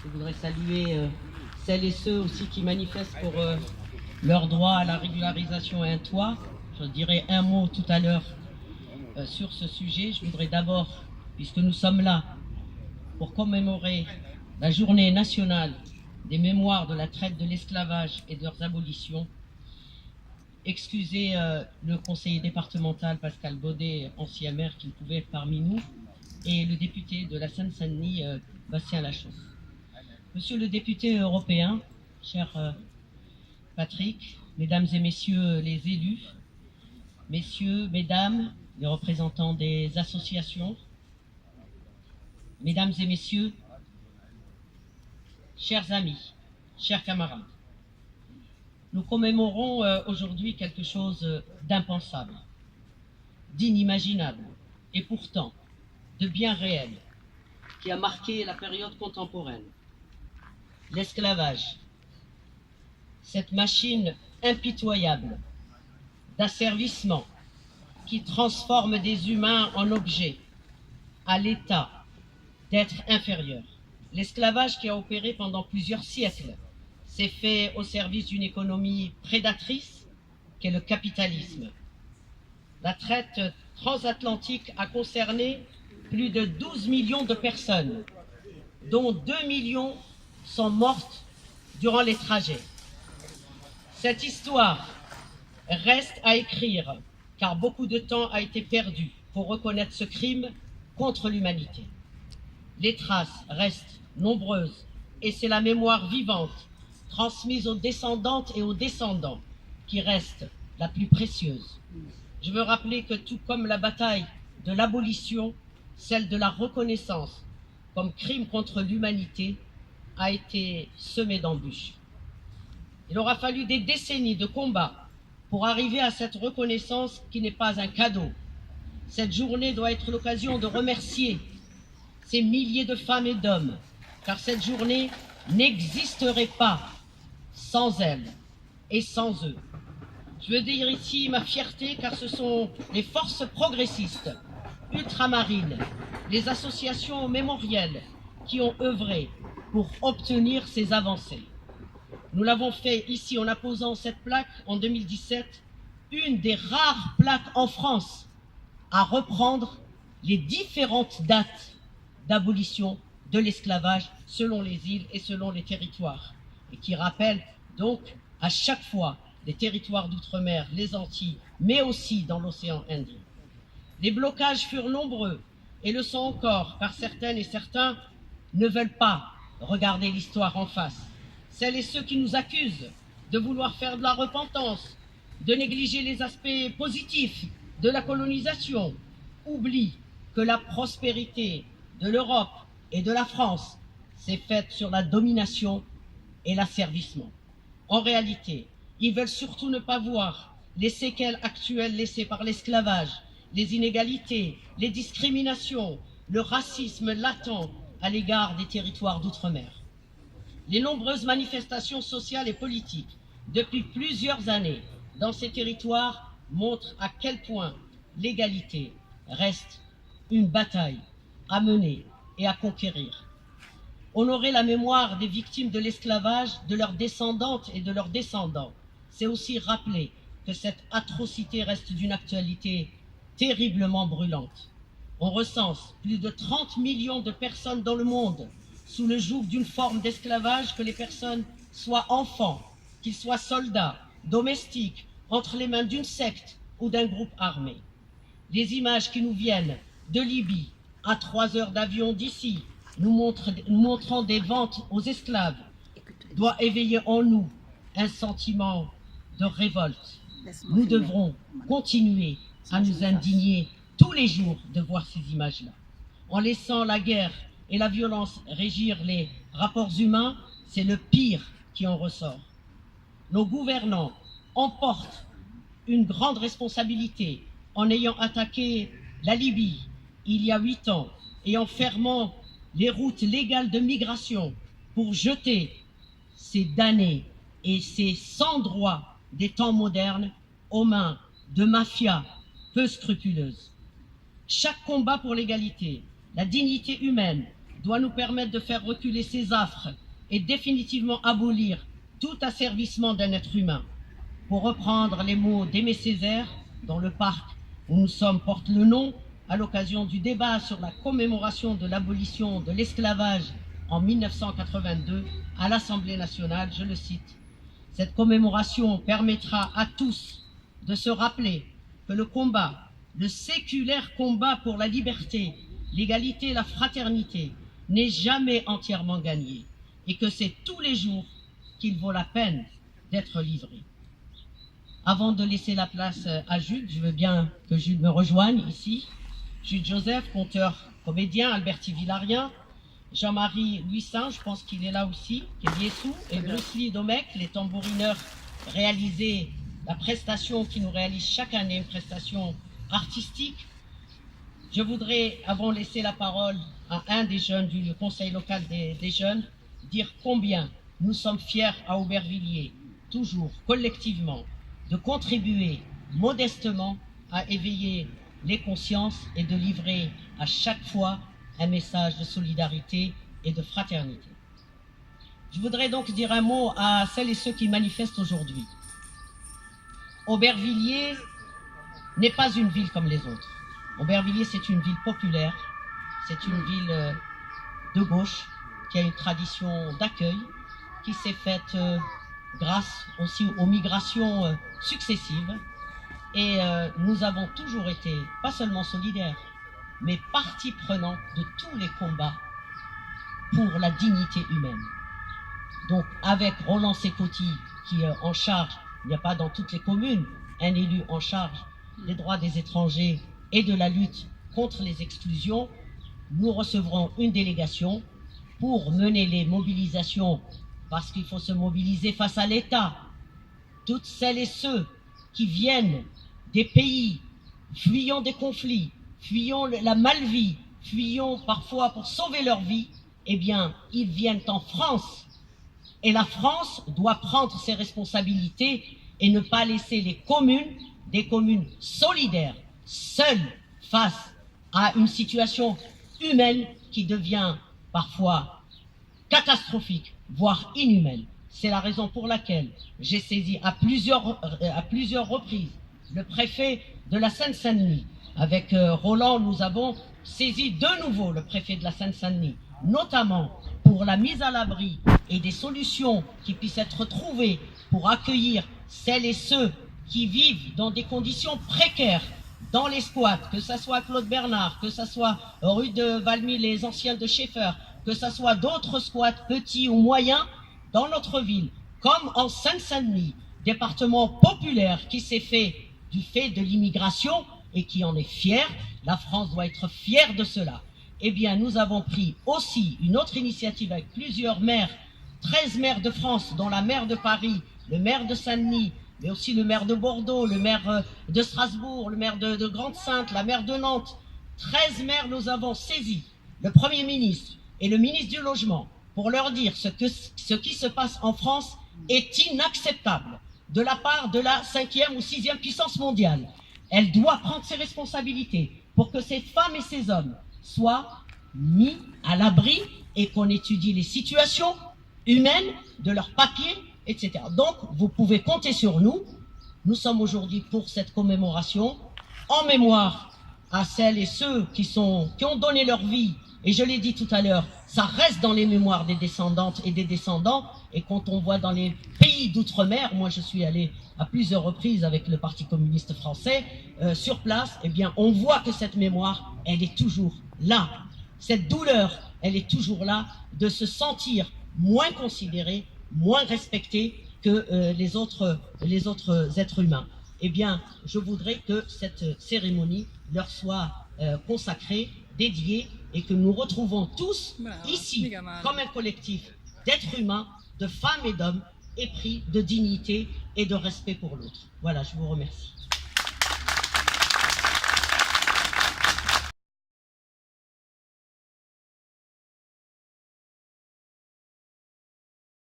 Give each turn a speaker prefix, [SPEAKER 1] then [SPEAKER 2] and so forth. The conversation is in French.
[SPEAKER 1] Je voudrais saluer celles et ceux aussi qui manifestent pour leur droit à la régularisation et un toit. Je dirai un mot tout à l'heure sur ce sujet. Je voudrais d'abord, puisque nous sommes là pour commémorer la journée nationale des mémoires de la traite de l'esclavage et de leurs abolitions, excuser le conseiller départemental Pascal Baudet, ancien maire, qui ne pouvait être parmi nous, et le député de la Seine-Saint-Denis, Bastien Lachaud. Monsieur le député européen, cher Patrick, mesdames et messieurs les élus, messieurs, mesdames, les représentants des associations, mesdames et messieurs, chers amis, chers camarades, nous commémorons aujourd'hui quelque chose d'impensable, d'inimaginable et pourtant de bien réel qui a marqué la période contemporaine. L'esclavage, cette machine impitoyable d'asservissement qui transforme des humains en objets, à l'état d'être inférieurs. L'esclavage qui a opéré pendant plusieurs siècles s'est fait au service d'une économie prédatrice qu'est le capitalisme. La traite transatlantique a concerné plus de 12 millions de personnes, dont 2 millions sont mortes durant les trajets. Cette histoire reste à écrire, car beaucoup de temps a été perdu pour reconnaître ce crime contre l'humanité. Les traces restent nombreuses et c'est la mémoire vivante, transmise aux descendantes et aux descendants, qui reste la plus précieuse. Je veux rappeler que tout comme la bataille de l'abolition, celle de la reconnaissance comme crime contre l'humanité a été semée d'embûches. Il aura fallu des décennies de combats pour arriver à cette reconnaissance qui n'est pas un cadeau. Cette journée doit être l'occasion de remercier ces milliers de femmes et d'hommes, car cette journée n'existerait pas sans elles et sans eux. Je veux dire ici ma fierté, car ce sont les forces progressistes, ultramarines, les associations mémorielles qui ont œuvré pour obtenir ces avancées. Nous l'avons fait ici en apposant cette plaque en 2017, une des rares plaques en France à reprendre les différentes dates d'abolition de l'esclavage selon les îles et selon les territoires, et qui rappelle donc à chaque fois les territoires d'outre-mer, les Antilles, mais aussi dans l'océan Indien. Les blocages furent nombreux et le sont encore, car certaines et certains ne veulent pas regarder l'histoire en face. Celles et ceux qui nous accusent de vouloir faire de la repentance, de négliger les aspects positifs de la colonisation, oublient que la prospérité de l'Europe et de la France s'est faite sur la domination et l'asservissement. En réalité, ils veulent surtout ne pas voir les séquelles actuelles laissées par l'esclavage, les inégalités, les discriminations, le racisme latent à l'égard des territoires d'outre-mer. Les nombreuses manifestations sociales et politiques depuis plusieurs années dans ces territoires montrent à quel point l'égalité reste une bataille à mener et à conquérir. Honorer la mémoire des victimes de l'esclavage, de leurs descendantes et de leurs descendants, c'est aussi rappeler que cette atrocité reste d'une actualité terriblement brûlante. On recense plus de 30 millions de personnes dans le monde sous le joug d'une forme d'esclavage, que les personnes soient enfants, qu'ils soient soldats, domestiques, entre les mains d'une secte ou d'un groupe armé. Les images qui nous viennent de Libye, à 3 heures d'avion d'ici, nous montrant des ventes aux esclaves, doit éveiller en nous un sentiment de révolte. Nous devrons continuer à nous indigner tous les jours de voir ces images-là. En laissant la guerre et la violence régir les rapports humains, c'est le pire qui en ressort. Nos gouvernants emportent une grande responsabilité en ayant attaqué la Libye il y a 8 ans et en fermant les routes légales de migration pour jeter ces damnés et ces sans-droits des temps modernes aux mains de mafias peu scrupuleuses. Chaque combat pour l'égalité, la dignité humaine, doit nous permettre de faire reculer ces affres et définitivement abolir tout asservissement d'un être humain. Pour reprendre les mots d'Aimé Césaire, dont le parc où nous sommes porte le nom, à l'occasion du débat sur la commémoration de l'abolition de l'esclavage en 1982 à l'Assemblée nationale, je le cite, « Cette commémoration permettra à tous de se rappeler que le combat, le séculaire combat pour la liberté, l'égalité et la fraternité n'est jamais entièrement gagné et que c'est tous les jours qu'il vaut la peine d'être livré. » Avant de laisser la place à Jude, je veux bien que Jude me rejoigne ici. Jude Joseph, conteur, comédien, Alberti Villarien, Jean-Marie Louis Saint, je pense qu'il est là aussi, qui est Liessou, et Bruce Lee Domecq, les tambourineurs, réaliser la prestation qui nous réalise chaque année, une prestation artistique. Je voudrais, avant de laisser la parole à un des jeunes du conseil local des jeunes, dire combien nous sommes fiers à Aubervilliers, toujours collectivement, de contribuer modestement à éveiller les consciences et de livrer à chaque fois un message de solidarité et de fraternité. Je voudrais donc dire un mot à celles et ceux qui manifestent aujourd'hui. Aubervilliers n'est pas une ville comme les autres. Aubervilliers, c'est une ville populaire, c'est une ville de gauche qui a une tradition d'accueil, qui s'est faite grâce aussi aux migrations successives. Et nous avons toujours été, pas seulement solidaires, mais partie prenante de tous les combats pour la dignité humaine. Donc avec Roland Sécoty, qui est en charge, il n'y a pas dans toutes les communes un élu en charge des droits des étrangers et de la lutte contre les exclusions, nous recevrons une délégation pour mener les mobilisations, parce qu'il faut se mobiliser face à l'État. Toutes celles et ceux qui viennent des pays, fuyant des conflits, fuyant la malvie, fuyant parfois pour sauver leur vie, eh bien, ils viennent en France. Et la France doit prendre ses responsabilités et ne pas laisser les communes, des communes solidaires, seules face à une situation humaine qui devient parfois catastrophique, voire inhumaine. C'est la raison pour laquelle j'ai saisi à plusieurs reprises le préfet de la Seine-Saint-Denis. Avec Roland, nous avons saisi de nouveau le préfet de la Seine-Saint-Denis, notamment pour la mise à l'abri et des solutions qui puissent être trouvées pour accueillir celles et ceux qui vivent dans des conditions précaires, dans les squats, que ce soit Claude Bernard, que ce soit rue de Valmy, les anciens de Schaeffer, que ce soit d'autres squats petits ou moyens dans notre ville, comme en Seine-Saint-Denis, département populaire qui s'est fait du fait de l'immigration et qui en est fier. La France doit être fière de cela. Eh bien, nous avons pris aussi une autre initiative avec plusieurs maires, 13 maires de France, dont la maire de Paris, le maire de Saint-Denis, mais aussi le maire de Bordeaux, le maire de Strasbourg, le maire de Grande-Sainte, la maire de Nantes. 13 maires, nous avons saisi le Premier ministre et le ministre du Logement pour leur dire ce qui se passe en France est inacceptable de la part de la 5e ou 6e puissance mondiale. Elle doit prendre ses responsabilités pour que ces femmes et ces hommes soient mis à l'abri et qu'on étudie les situations humaines de leurs papiers, etc. Donc, vous pouvez compter sur nous. Nous sommes aujourd'hui pour cette commémoration en mémoire à celles et ceux qui ont donné leur vie. Et je l'ai dit tout à l'heure, ça reste dans les mémoires des descendantes et des descendants. Et quand on voit dans les pays d'outre-mer, moi je suis allé à plusieurs reprises avec le Parti communiste français, sur place, eh bien on voit que cette mémoire, elle est toujours là. Cette douleur, elle est toujours là, de se sentir moins considéré, moins respecté que les autres êtres humains. Eh bien, je voudrais que cette cérémonie leur soit consacrée, dédiée, et que nous retrouvons tous ici, comme un collectif d'êtres humains, de femmes et d'hommes, épris de dignité et de respect pour l'autre. Voilà, je vous remercie.